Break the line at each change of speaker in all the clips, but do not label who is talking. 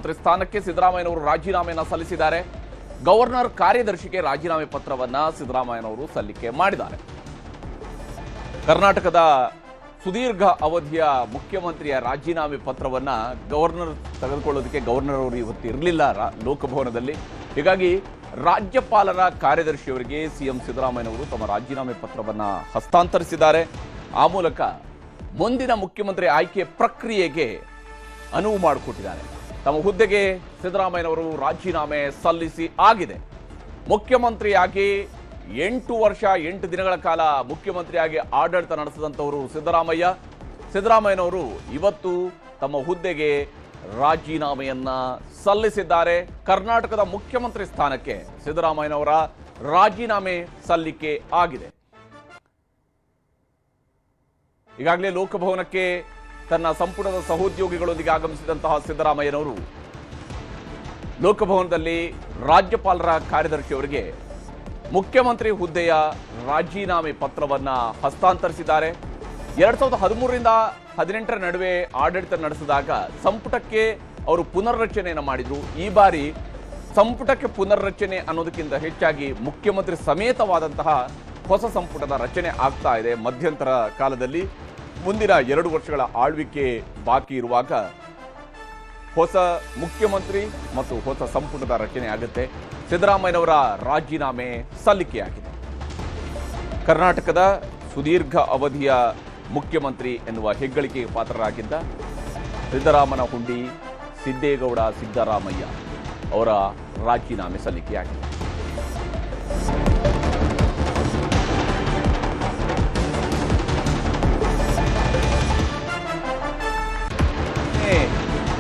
ಮುಖ್ಯಮಂತ್ರಿ ಸ್ಥಾನಕ್ಕೆ ಸಿದ್ದರಾಮಯ್ಯನವರು ರಾಜೀನಾಮೆಯನ್ನು ಸಲ್ಲಿಸಿದ್ದಾರೆ. ಗವರ್ನರ್ ಕಾರ್ಯದರ್ಶಿಗೆ ರಾಜೀನಾಮೆ ಪತ್ರವನ್ನ ಸಿದ್ದರಾಮಯ್ಯನವರು ಸಲ್ಲಿಕೆ ಮಾಡಿದ್ದಾರೆ. ಕರ್ನಾಟಕದ ಸುದೀರ್ಘ ಅವಧಿಯ ಮುಖ್ಯಮಂತ್ರಿಯ ರಾಜೀನಾಮೆ ಪತ್ರವನ್ನ ಗವರ್ನರ್ ತೆಗೆದುಕೊಳ್ಳೋದಕ್ಕೆ ಗವರ್ನರ್ ಅವರು ಇವತ್ತು ಇರಲಿಲ್ಲ ಲೋಕಭವನದಲ್ಲಿ. ಹೀಗಾಗಿ ರಾಜ್ಯಪಾಲರ ಕಾರ್ಯದರ್ಶಿಯವರಿಗೆ ಸಿಎಂ ಸಿದ್ದರಾಮಯ್ಯನವರು ತಮ್ಮ ರಾಜೀನಾಮೆ ಪತ್ರವನ್ನ ಹಸ್ತಾಂತರಿಸಿದ್ದಾರೆ. ಆ ಮೂಲಕ ಮುಂದಿನ ಮುಖ್ಯಮಂತ್ರಿ ಆಯ್ಕೆ ಪ್ರಕ್ರಿಯೆಗೆ ಅನುವು ಮಾಡಿಕೊಟ್ಟಿದ್ದಾರೆ. ತಮ್ಮ ಹುದ್ದೆಗೆ ಸಿದ್ದರಾಮಯ್ಯನವರು ರಾಜೀನಾಮೆ ಸಲ್ಲಿಸಿ ಆಗಿದೆ. ಮುಖ್ಯಮಂತ್ರಿಯಾಗಿ 8 ವರ್ಷ 8 ದಿನಗಳ ಕಾಲ ಮುಖ್ಯಮಂತ್ರಿಯಾಗಿ ಆಡಳಿತ ನಡೆಸಿದಂಥವರು ಸಿದ್ದರಾಮಯ್ಯನವರು ಇವತ್ತು ತಮ್ಮ ಹುದ್ದೆಗೆ ರಾಜೀನಾಮೆಯನ್ನ ಸಲ್ಲಿಸಿದ್ದಾರೆ. ಕರ್ನಾಟಕದ ಮುಖ್ಯಮಂತ್ರಿ ಸ್ಥಾನಕ್ಕೆ ಸಿದ್ದರಾಮಯ್ಯನವರ ರಾಜೀನಾಮೆ ಸಲ್ಲಿಕೆ ಆಗಿದೆ. ಈಗಾಗಲೇ ಲೋಕಭವನಕ್ಕೆ ತನ್ನ ಸಂಪುಟದ ಸಹೋದ್ಯೋಗಿಗಳೊಂದಿಗೆ ಆಗಮಿಸಿದಂತಹ ಸಿದ್ದರಾಮಯ್ಯನವರು ಲೋಕಭವನದಲ್ಲಿ ರಾಜ್ಯಪಾಲರ ಕಾರ್ಯದರ್ಶಿಯವರಿಗೆ ಮುಖ್ಯಮಂತ್ರಿ ಹುದ್ದೆಯ ರಾಜೀನಾಮೆ ಪತ್ರವನ್ನ ಹಸ್ತಾಂತರಿಸಿದ್ದಾರೆ. 2013ರಿಂದ 18ರ ನಡುವೆ ಆಡಳಿತ ನಡೆಸಿದಾಗ ಸಂಪುಟಕ್ಕೆ ಅವರು ಪುನರ್ರಚನೆಯನ್ನು ಮಾಡಿದ್ರು. ಈ ಬಾರಿ ಸಂಪುಟಕ್ಕೆ ಪುನರ್ರಚನೆ ಅನ್ನೋದಕ್ಕಿಂತ ಹೆಚ್ಚಾಗಿ ಮುಖ್ಯಮಂತ್ರಿ ಸಮೇತವಾದಂತಹ ಹೊಸ ಸಂಪುಟದ ರಚನೆ ಆಗ್ತಾ ಇದೆ. ಮಧ್ಯಂತರ ಕಾಲದಲ್ಲಿ ಮುಂದಿನ 2 ವರ್ಷಗಳ ಆಳ್ವಿಕೆ ಬಾಕಿ ಇರುವಾಗ ಹೊಸ ಮುಖ್ಯಮಂತ್ರಿ ಮತ್ತು ಹೊಸ ಸಂಪುಟದ ರಚನೆ ಆಗುತ್ತೆ. ಸಿದ್ದರಾಮಯ್ಯನವರ ರಾಜೀನಾಮೆ ಸಲ್ಲಿಕೆಯಾಗಿದೆ. ಕರ್ನಾಟಕದ ಸುದೀರ್ಘ ಅವಧಿಯ ಮುಖ್ಯಮಂತ್ರಿ ಎನ್ನುವ ಹೆಗ್ಗಳಿಕೆಗೆ ಪಾತ್ರರಾಗಿದ್ದ ಸಿದ್ದರಾಮನ ಹುಂಡಿ ಸಿದ್ದೇಗೌಡ ಸಿದ್ದರಾಮಯ್ಯ ಅವರ ರಾಜೀನಾಮೆ ಸಲ್ಲಿಕೆಯಾಗಿದೆ.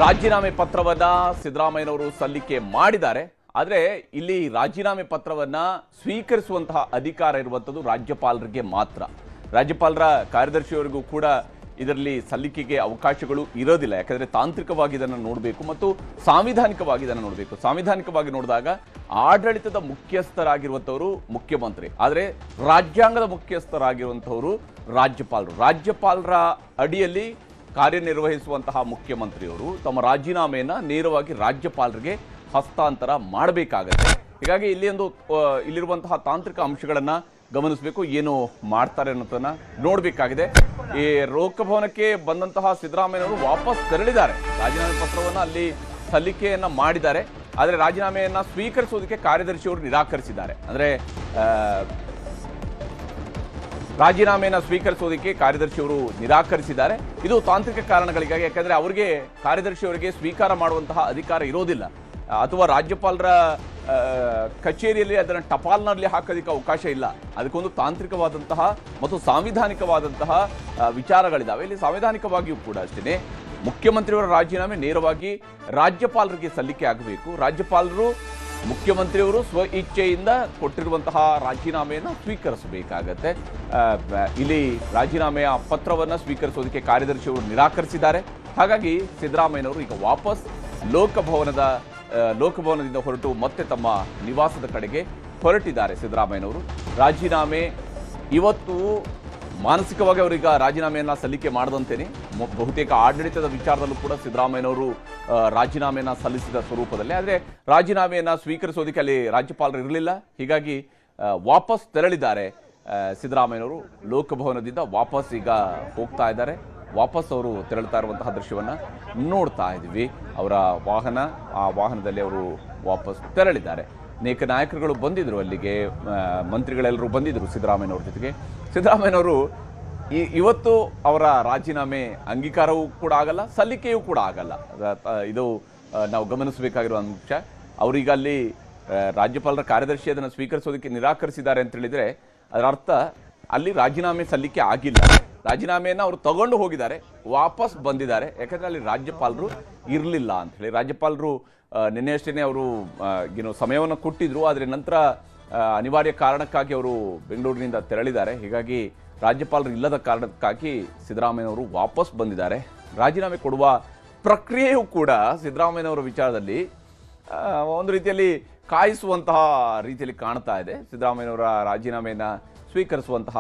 ರಾಜೀನಾಮೆ ಪತ್ರವನ್ನ ಸಿದ್ದರಾಮಯ್ಯನವರು ಸಲ್ಲಿಕೆ ಮಾಡಿದ್ದಾರೆ. ಆದರೆ ಇಲ್ಲಿ ರಾಜೀನಾಮೆ ಪತ್ರವನ್ನ ಸ್ವೀಕರಿಸುವಂತಹ ಅಧಿಕಾರ ಇರುವಂಥದ್ದು ರಾಜ್ಯಪಾಲರಿಗೆ ಮಾತ್ರ. ರಾಜ್ಯಪಾಲರ ಕಾರ್ಯದರ್ಶಿಯವರಿಗೂ ಕೂಡ ಇದರಲ್ಲಿ ಸಲ್ಲಿಕೆಗೆ ಅವಕಾಶಗಳು ಇರೋದಿಲ್ಲ. ಯಾಕಂದರೆ ತಾಂತ್ರಿಕವಾಗಿ ಇದನ್ನು ನೋಡಬೇಕು ಮತ್ತು ಸಾಂವಿಧಾನಿಕವಾಗಿ ಇದನ್ನು ನೋಡಬೇಕು. ಸಾಂವಿಧಾನಿಕವಾಗಿ ನೋಡಿದಾಗ ಆಡಳಿತದ ಮುಖ್ಯಸ್ಥರಾಗಿರುವಂಥವರು ಮುಖ್ಯಮಂತ್ರಿ, ಆದರೆ ರಾಜ್ಯಾಂಗದ ಮುಖ್ಯಸ್ಥರಾಗಿರುವಂಥವರು ರಾಜ್ಯಪಾಲರ ಅಡಿಯಲ್ಲಿ ಕಾರ್ಯನಿರ್ವಹಿಸುವಂತಹ ಮುಖ್ಯಮಂತ್ರಿಯವರು ತಮ್ಮ ರಾಜೀನಾಮೆಯನ್ನು ನೇರವಾಗಿ ರಾಜ್ಯಪಾಲರಿಗೆ ಹಸ್ತಾಂತರ ಮಾಡಬೇಕಾಗತ್ತೆ. ಹೀಗಾಗಿ ಇಲ್ಲಿರುವಂತಹ ತಾಂತ್ರಿಕ ಅಂಶಗಳನ್ನು ಗಮನಿಸಬೇಕು. ಏನು ಮಾಡ್ತಾರೆ ಅನ್ನೋದನ್ನ ನೋಡಬೇಕಾಗಿದೆ. ಈ ಲೋಕಭವನಕ್ಕೆ ಬಂದಂತಹ ಸಿದ್ದರಾಮಯ್ಯನವರು ವಾಪಸ್ ತೆರಳಿದ್ದಾರೆ. ರಾಜೀನಾಮೆ ಪತ್ರವನ್ನು ಅಲ್ಲಿ ಸಲ್ಲಿಕೆಯನ್ನ ಮಾಡಿದ್ದಾರೆ. ಆದರೆ ರಾಜೀನಾಮೆಯನ್ನ ಸ್ವೀಕರಿಸೋದಕ್ಕೆ ಕಾರ್ಯದರ್ಶಿಯವರು ನಿರಾಕರಿಸಿದ್ದಾರೆ. ಅಂದರೆ ರಾಜೀನಾಮೆಯನ್ನು ಸ್ವೀಕರಿಸೋದಕ್ಕೆ ಕಾರ್ಯದರ್ಶಿಯವರು ನಿರಾಕರಿಸಿದ್ದಾರೆ. ಇದು ತಾಂತ್ರಿಕ ಕಾರಣಗಳಿಗಾಗಿ. ಯಾಕಂದರೆ ಅವರಿಗೆ ಕಾರ್ಯದರ್ಶಿಯವರಿಗೆ ಸ್ವೀಕಾರ ಮಾಡುವಂತಹ ಅಧಿಕಾರ ಇರೋದಿಲ್ಲ, ಅಥವಾ ರಾಜ್ಯಪಾಲರ ಕಚೇರಿಯಲ್ಲಿ ಅದನ್ನು ಟಪಾಲ್ನಲ್ಲಿ ಹಾಕೋದಕ್ಕೆ ಅವಕಾಶ ಇಲ್ಲ. ಅದಕ್ಕೊಂದು ತಾಂತ್ರಿಕವಾದಂತಹ ಮತ್ತು ಸಾಂವಿಧಾನಿಕವಾದಂತಹ ವಿಚಾರಗಳಿದ್ದಾವೆ. ಇಲ್ಲಿ ಸಾಂವಿಧಾನಿಕವಾಗಿಯೂ ಕೂಡ ಅಷ್ಟೇ ಮುಖ್ಯಮಂತ್ರಿಯವರ ರಾಜೀನಾಮೆ ನೇರವಾಗಿ ರಾಜ್ಯಪಾಲರಿಗೆ ಸಲ್ಲಿಕೆ ಆಗಬೇಕು. ರಾಜ್ಯಪಾಲರು ಮುಖ್ಯಮಂತ್ರಿಯವರು ಸ್ವ ಇಚ್ಛೆಯಿಂದ ಕೊಟ್ಟಿರುವಂತಹ ರಾಜೀನಾಮೆಯನ್ನು ಸ್ವೀಕರಿಸಬೇಕಾಗತ್ತೆ. ಇಲ್ಲಿ ರಾಜೀನಾಮೆಯ ಪತ್ರವನ್ನು ಸ್ವೀಕರಿಸೋದಕ್ಕೆ ಕಾರ್ಯದರ್ಶಿಯವರು ನಿರಾಕರಿಸಿದ್ದಾರೆ. ಹಾಗಾಗಿ ಸಿದ್ದರಾಮಯ್ಯನವರು ಈಗ ವಾಪಸ್ ಲೋಕಭವನದಿಂದ ಹೊರಟು ಮತ್ತೆ ತಮ್ಮ ನಿವಾಸದ ಕಡೆಗೆ ಹೊರಟಿದ್ದಾರೆ. ಸಿದ್ದರಾಮಯ್ಯನವರು ರಾಜೀನಾಮೆ ಇವತ್ತು ಮಾನಸಿಕವಾಗಿ ಅವರೀಗ ರಾಜೀನಾಮೆಯನ್ನು ಸಲ್ಲಿಕೆ ಮಾಡದಂತೇನೆ ಬಹುತೇಕ ಆಡಳಿತದ ವಿಚಾರದಲ್ಲೂ ಕೂಡ ಸಿದ್ದರಾಮಯ್ಯನವರು ರಾಜೀನಾಮೆಯನ್ನು ಸಲ್ಲಿಸಿದ ಸ್ವರೂಪದಲ್ಲಿ. ಆದರೆ ರಾಜೀನಾಮೆಯನ್ನು ಸ್ವೀಕರಿಸೋದಕ್ಕೆ ಅಲ್ಲಿ ರಾಜ್ಯಪಾಲರು ಇರಲಿಲ್ಲ. ಹೀಗಾಗಿ ವಾಪಸ್ ತೆರಳಿದ್ದಾರೆ ಸಿದ್ದರಾಮಯ್ಯನವರು. ಲೋಕಭವನದಿಂದ ವಾಪಸ್ ಈಗ ಹೋಗ್ತಾ ಇದ್ದಾರೆ. ವಾಪಸ್ ಅವರು ತೆರಳ್ತಾ ಇರುವಂತಹ ದೃಶ್ಯವನ್ನು ನೋಡ್ತಾ ಇದ್ದೀವಿ. ಅವರ ಆ ವಾಹನದಲ್ಲಿ ಅವರು ವಾಪಸ್ ತೆರಳಿದ್ದಾರೆ. ಅನೇಕ ನಾಯಕರುಗಳು ಬಂದಿದ್ದರು ಅಲ್ಲಿಗೆ, ಮಂತ್ರಿಗಳೆಲ್ಲರೂ ಬಂದಿದ್ದರು ಸಿದ್ದರಾಮಯ್ಯನವ್ರ ಜೊತೆಗೆ. ಸಿದ್ದರಾಮಯ್ಯನವರು ಇವತ್ತು ಅವರ ರಾಜೀನಾಮೆ ಅಂಗೀಕಾರವೂ ಕೂಡ ಆಗಲ್ಲ, ಸಲ್ಲಿಕೆಯೂ ಕೂಡ ಆಗಲ್ಲ. ಇದು ನಾವು ಗಮನಿಸಬೇಕಾಗಿರುವ ಅಂಶ. ಅವರೀಗ ಅಲ್ಲಿ ರಾಜ್ಯಪಾಲರ ಕಾರ್ಯದರ್ಶಿ ಅದನ್ನು ಸ್ವೀಕರಿಸೋದಕ್ಕೆ ನಿರಾಕರಿಸಿದ್ದಾರೆ ಅಂತ ಹೇಳಿದರೆ ಅದರ ಅರ್ಥ ಅಲ್ಲಿ ರಾಜೀನಾಮೆ ಸಲ್ಲಿಕೆ ಆಗಿಲ್ಲ. ರಾಜೀನಾಮೆಯನ್ನು ಅವರು ತಗೊಂಡು ಹೋಗಿದ್ದಾರೆ, ವಾಪಸ್ ಬಂದಿದ್ದಾರೆ. ಯಾಕಂದರೆ ಅಲ್ಲಿ ರಾಜ್ಯಪಾಲರು ಇರಲಿಲ್ಲ ಅಂತ ಹೇಳಿ. ರಾಜ್ಯಪಾಲರು ನಿನ್ನೆಯಷ್ಟೇ ಅವರು ಸಮಯವನ್ನು ಕೊಟ್ಟಿದ್ರು. ಆದರೆ ನಂತರ ಅನಿವಾರ್ಯ ಕಾರಣಕ್ಕಾಗಿ ಅವರು ಬೆಂಗಳೂರಿನಿಂದ ತೆರಳಿದ್ದಾರೆ. ಹೀಗಾಗಿ ರಾಜ್ಯಪಾಲರು ಇಲ್ಲದ ಕಾರಣಕ್ಕಾಗಿ ಸಿದ್ದರಾಮಯ್ಯನವರು ವಾಪಸ್ ಬಂದಿದ್ದಾರೆ. ರಾಜೀನಾಮೆ ಕೊಡುವ ಪ್ರಕ್ರಿಯೆಯೂ ಕೂಡ ಸಿದ್ದರಾಮಯ್ಯನವರ ವಿಚಾರದಲ್ಲಿ ಒಂದು ರೀತಿಯಲ್ಲಿ ಕಾಯಿಸುವಂತಹ ರೀತಿಯಲ್ಲಿ ಕಾಣ್ತಾ ಇದೆ. ಸಿದ್ದರಾಮಯ್ಯನವರ ರಾಜೀನಾಮೆಯನ್ನು ಸ್ವೀಕರಿಸುವಂತಹ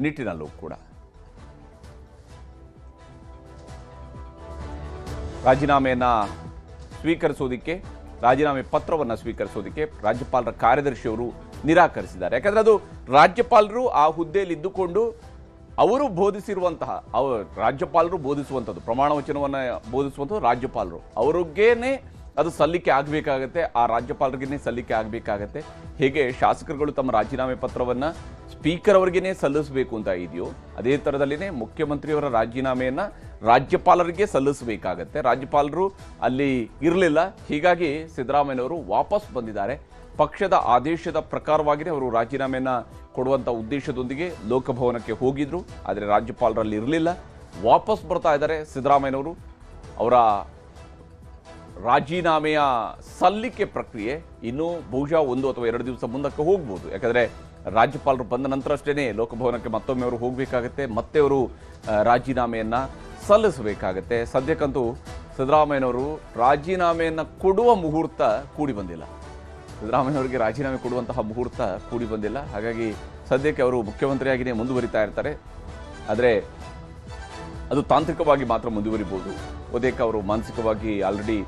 ನಿಟ್ಟಿನಲ್ಲೂ ಕೂಡ ರಾಜೀನಾಮೆಯನ್ನು ಸ್ವೀಕರಿಸೋದಕ್ಕೆ ರಾಜೀನಾಮೆ ಪತ್ರವನ್ನು ಸ್ವೀಕರಿಸೋದಕ್ಕೆ ರಾಜ್ಯಪಾಲರ ಕಾರ್ಯದರ್ಶಿಯವರು ನಿರಾಕರಿಸಿದ್ದಾರೆ. ಯಾಕಂದರೆ ಅದು ರಾಜ್ಯಪಾಲರು ಆ ಹುದ್ದೆಯಲ್ಲಿ ಇದ್ದುಕೊಂಡು ಅವರು ಬೋಧಿಸಿರುವಂತಹ ರಾಜ್ಯಪಾಲರು ಬೋಧಿಸುವಂಥದ್ದು, ಪ್ರಮಾಣ ವಚನವನ್ನು ಬೋಧಿಸುವಂಥದ್ದು ರಾಜ್ಯಪಾಲರು, ಅವ್ರಿಗೇನೆ ಅದು ಸಲ್ಲಿಕೆ ಆಗಬೇಕಾಗತ್ತೆ, ಆ ರಾಜ್ಯಪಾಲರಿಗೇ ಸಲ್ಲಿಕೆ ಆಗಬೇಕಾಗತ್ತೆ. ಹೇಗೆ ಶಾಸಕರುಗಳು ತಮ್ಮ ರಾಜೀನಾಮೆ ಪತ್ರವನ್ನು ಸ್ಪೀಕರ್ ಅವರಿಗೇ ಸಲ್ಲಿಸಬೇಕು ಅಂತ ಇದೆಯೋ, ಅದೇ ಥರದಲ್ಲಿನೇ ಮುಖ್ಯಮಂತ್ರಿಯವರ ರಾಜೀನಾಮೆಯನ್ನು ರಾಜ್ಯಪಾಲರಿಗೆ ಸಲ್ಲಿಸಬೇಕಾಗತ್ತೆ. ರಾಜ್ಯಪಾಲರು ಅಲ್ಲಿ ಇರಲಿಲ್ಲ, ಹೀಗಾಗಿ ಸಿದ್ದರಾಮಯ್ಯನವರು ವಾಪಸ್ ಬಂದಿದ್ದಾರೆ. ಪಕ್ಷದ ಆದೇಶದ ಪ್ರಕಾರವಾಗಿಯೇ ಅವರು ರಾಜೀನಾಮೆಯನ್ನು ಕೊಡುವಂಥ ಉದ್ದೇಶದೊಂದಿಗೆ ಲೋಕಭವನಕ್ಕೆ ಹೋಗಿದ್ರು, ಆದರೆ ರಾಜ್ಯಪಾಲರಲ್ಲಿ ಇರಲಿಲ್ಲ. ವಾಪಸ್ ಬರ್ತಾ ಇದ್ದಾರೆ ಸಿದ್ದರಾಮಯ್ಯನವರು. ಅವರ ರಾಜೀನಾಮೆಯ ಸಲ್ಲಿಕೆ ಪ್ರಕ್ರಿಯೆ ಇನ್ನೂ ಬಹುಶಃ 1 ಅಥವಾ 2 ದಿವಸ ಮುಂದಕ್ಕೆ ಹೋಗ್ಬೋದು. ಯಾಕಂದರೆ ರಾಜ್ಯಪಾಲರು ಬಂದ ನಂತರ ಅಷ್ಟೇ ಲೋಕಭವನಕ್ಕೆ ಮತ್ತೊಮ್ಮೆ ಅವರು ಹೋಗಬೇಕಾಗತ್ತೆ, ಮತ್ತೆ ಅವರು ರಾಜೀನಾಮೆಯನ್ನು ಸಲ್ಲಿಸಬೇಕಾಗತ್ತೆ. ಸದ್ಯಕ್ಕಂತೂ ಸಿದ್ದರಾಮಯ್ಯನವರು ರಾಜೀನಾಮೆಯನ್ನು ಕೊಡುವ ಮುಹೂರ್ತ ಕೂಡಿ ಬಂದಿಲ್ಲ. ಸಿದ್ದರಾಮಯ್ಯನವರಿಗೆ ರಾಜೀನಾಮೆ ಕೊಡುವಂತಹ ಮುಹೂರ್ತ ಕೂಡಿ ಬಂದಿಲ್ಲ. ಹಾಗಾಗಿ ಸದ್ಯಕ್ಕೆ ಅವರು ಮುಖ್ಯಮಂತ್ರಿಯಾಗಿಯೇ ಮುಂದುವರಿತಾ ಇರ್ತಾರೆ. ಆದರೆ ಅದು ತಾಂತ್ರಿಕವಾಗಿ ಮಾತ್ರ ಮುಂದುವರಿಬಹುದು. ಬಹುತೇಕ ಅವರು ಮಾನಸಿಕವಾಗಿ ಆಲ್ರೆಡಿ